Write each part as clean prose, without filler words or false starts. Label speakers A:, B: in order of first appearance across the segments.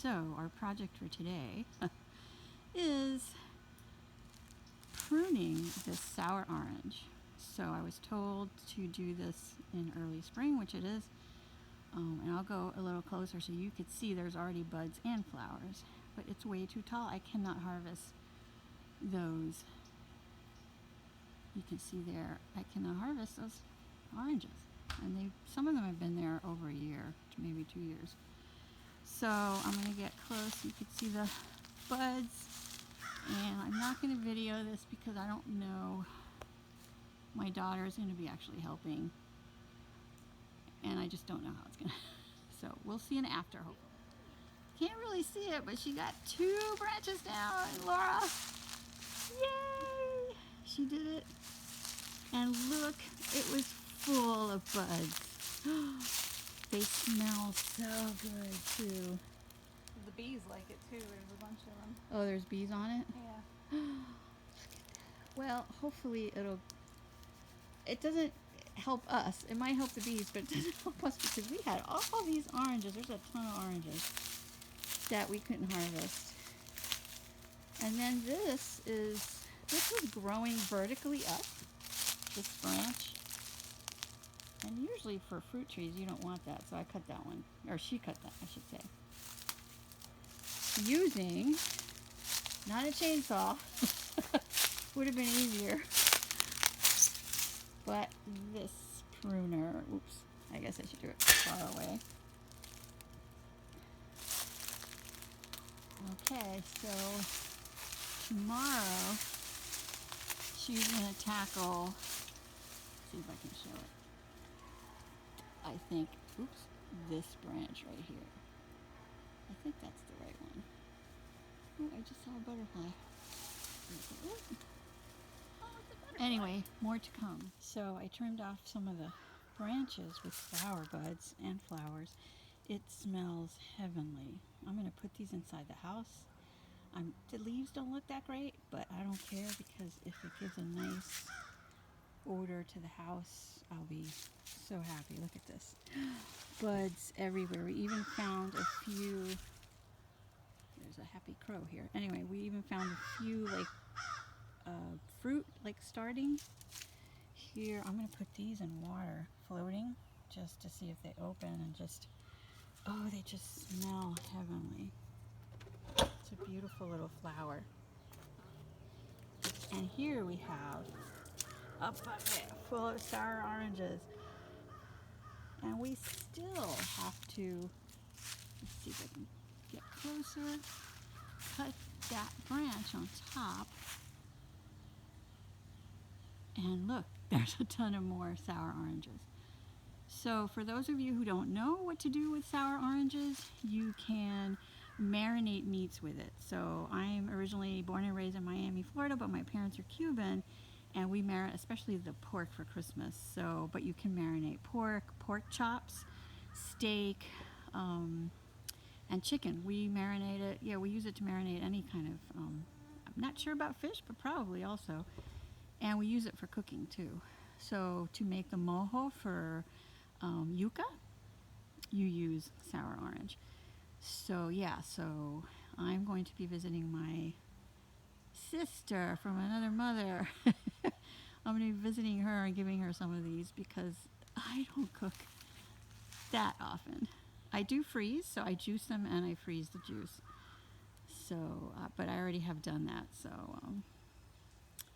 A: So our project for today is pruning this sour orange. So I was told to do this in early spring, which it is, and I'll go a little closer so you could see there's already buds and flowers, but it's way too tall. I cannot harvest those. You can see there, I cannot harvest those oranges, and some of them have been there over a year, maybe 2 years. So I'm going to get close. You can see the buds, and I'm not going to video this because I don't know. My daughter is going to be actually helping, and I just don't know how it's going to. So we'll see an after, hopefully. Can't really see it, but she got 2 branches down, Laura. Yay! She did it. And look, it was full of buds. They smell so good too.
B: The bees like it too. There's a bunch of them.
A: Oh, there's bees on it?
B: Yeah.
A: Well, hopefully it doesn't help us. It might help the bees, but it doesn't help us because we had all these oranges. There's a ton of oranges that we couldn't harvest. And then this was growing vertically up, this branch. And usually for fruit trees, you don't want that, so I cut that one. Or she cut that, I should say. Using, not a chainsaw, would have been easier, but this pruner. Oops, I guess I should do it far away. Okay, so tomorrow she's going to tackle, see if I can show it. I think, oops, this branch right here. I think that's the right one. Oh, I just saw a butterfly. Anyway, more to come. So I trimmed off some of the branches with flower buds and flowers. It smells heavenly. I'm going to put these inside the house. The leaves don't look that great, but I don't care because if it gives a nice odor to the house, I'll be so happy. Look at this. Buds everywhere. We even found a few. There's a happy crow here. Anyway, we even found a few fruit starting here. I'm going to put these in water floating just to see if they open and they just smell heavenly. It's a beautiful little flower. And here we have a bucket full of sour oranges. And we still have to, let's see if I can get closer, cut that branch on top. And look, there's a ton of more sour oranges. So for those of you who don't know what to do with sour oranges, you can marinate meats with it. So I'm originally born and raised in Miami, Florida, but my parents are Cuban, and we marinate, especially the pork for Christmas. So, but you can marinate pork chops, steak, and chicken. We marinate it. Yeah, we use it to marinate any kind of. I'm not sure about fish, but probably also. And we use it for cooking too. So to make the mojo for yuca, you use sour orange. So yeah, so I'm going to be visiting my sister from another mother. I'm going to be visiting her and giving her some of these because I don't cook that often. I do freeze, so I juice them and I freeze the juice. So, but I already have done that. So,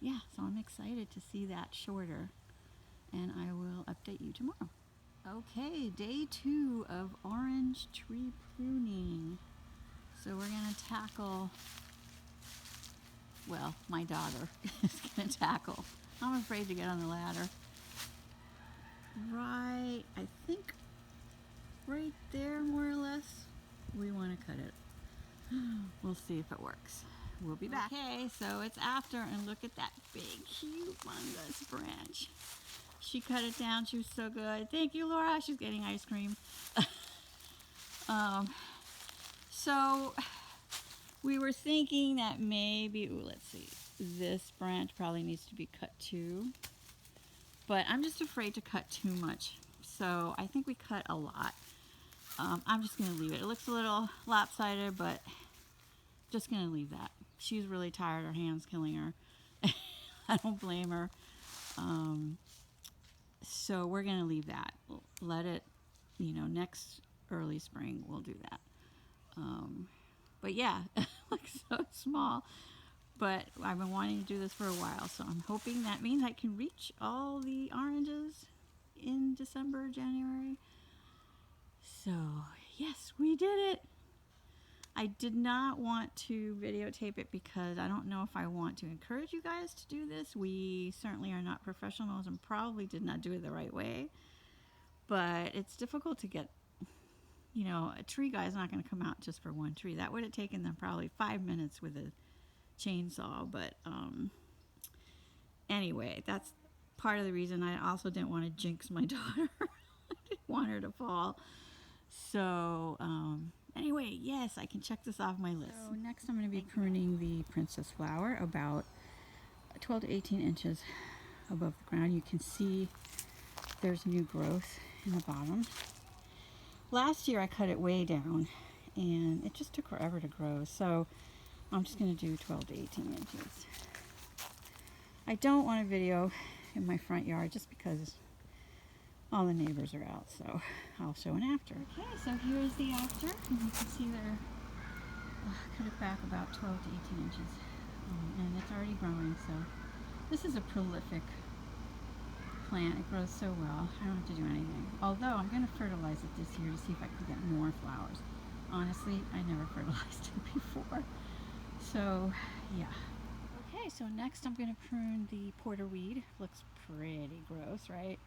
A: yeah, so I'm excited to see that shorter, and I will update you tomorrow. Okay, day 2 of orange tree pruning. So we're going to tackle, well, my daughter is going to tackle. I'm afraid to get on the ladder. Right, I think right there, more or less, we want to cut it. We'll see if it works. We'll be back. Okay, so it's after, and look at that big, humongous branch. She cut it down. She was so good. Thank you, Laura. She's getting ice cream. So we were thinking that maybe, let's see, this branch probably needs to be cut too. But I'm just afraid to cut too much. So I think we cut a lot. I'm just going to leave it. It looks a little lopsided, but just going to leave that. She's really tired. Her hand's killing her. I don't blame her. So we're going to leave that. Let it, next early spring we'll do that. But yeah, it looks so small. But I've been wanting to do this for a while, so I'm hoping that means I can reach all the oranges in December, January. So, yes, we did it. I did not want to videotape it because I don't know if I want to encourage you guys to do this. We certainly are not professionals and probably did not do it the right way. But it's difficult to get, a tree guy's not going to come out just for one tree. That would have taken them probably 5 minutes with a chainsaw. But anyway, that's part of the reason I also didn't want to jinx my daughter. I didn't want her to fall. So, anyway, yes, I can check this off my list. So next I'm going to be pruning the princess flower about 12 to 18 inches above the ground. You can see there's new growth in the bottom. Last year I cut it way down and it just took forever to grow. So I'm just going to do 12 to 18 inches. I don't want a video in my front yard just because all the neighbors are out, so I'll show an after. Okay, so here's the after. And you can see there, cut it back about 12 to 18 inches. And it's already growing, so this is a prolific plant. It grows so well. I don't have to do anything. Although I'm going to fertilize it this year to see if I can get more flowers. Honestly, I never fertilized it before. So, yeah. Okay, so next I'm going to prune the porterweed. Looks pretty gross, right?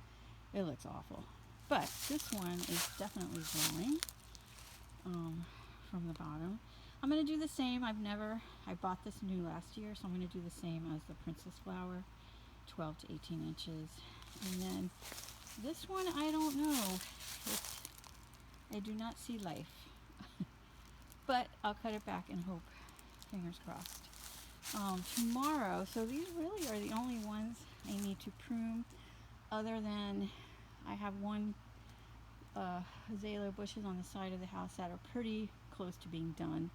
A: It looks awful. But this one is definitely growing from the bottom. I'm going to do the same. I bought this new last year, so I'm going to do the same as the princess flower, 12 to 18 inches. And then this one, I don't know. I do not see life. But I'll cut it back and hope, fingers crossed. Tomorrow, so these really are the only ones I need to prune, other than I have one azalea bushes on the side of the house that are pretty close to being done.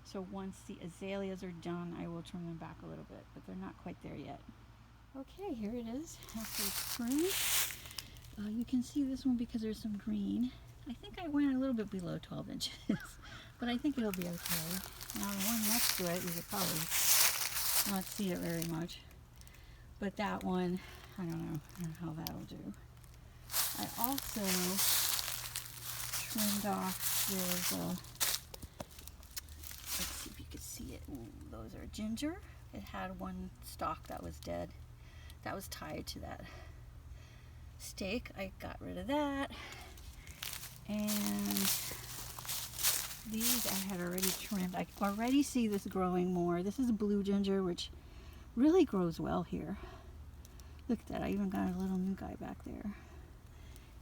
A: So once the azaleas are done, I will trim them back a little bit, but they're not quite there yet. Okay, here it is after it's pruned. You can see this one because there's some green. I think I went a little bit below 12 inches, but I think it'll be okay. Now the one next to it, you could probably not see it very much, but that one, I don't know how that'll do. I also trimmed off, let's see if you can see it. Ooh, those are ginger. It had one stalk that was dead. That was tied to that stake. I got rid of that. And these I had already trimmed. I already see this growing more. This is blue ginger, which really grows well here. Look at that, I even got a little new guy back there.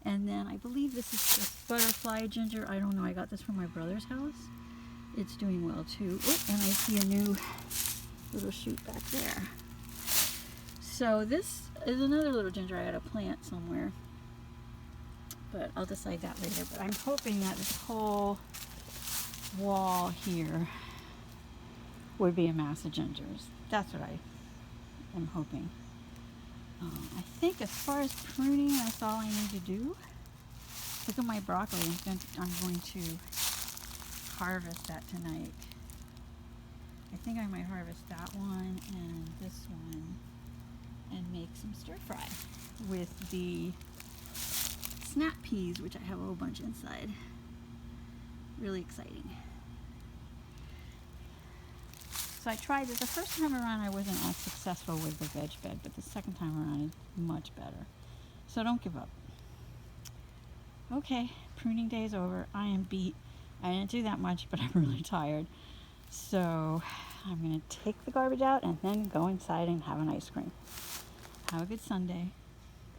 A: And then I believe this is just butterfly ginger. I don't know, I got this from my brother's house. It's doing well too. Oh, and I see a new little shoot back there. So this is another little ginger I had to plant somewhere. But I'll decide that later. But I'm hoping that this whole wall here would be a mass of gingers. That's what I am hoping. I think as far as pruning, that's all I need to do. Look at my broccoli. I'm going to harvest that tonight. I think I might harvest that one and this one and make some stir fry with the snap peas, which I have a whole bunch inside. Really exciting. So I tried it. The first time around I wasn't as successful with the veg bed, but the second time around is much better. So don't give up. Okay, pruning day is over. I am beat. I didn't do that much, but I'm really tired. So I'm going to take the garbage out and then go inside and have an ice cream. Have a good Sunday.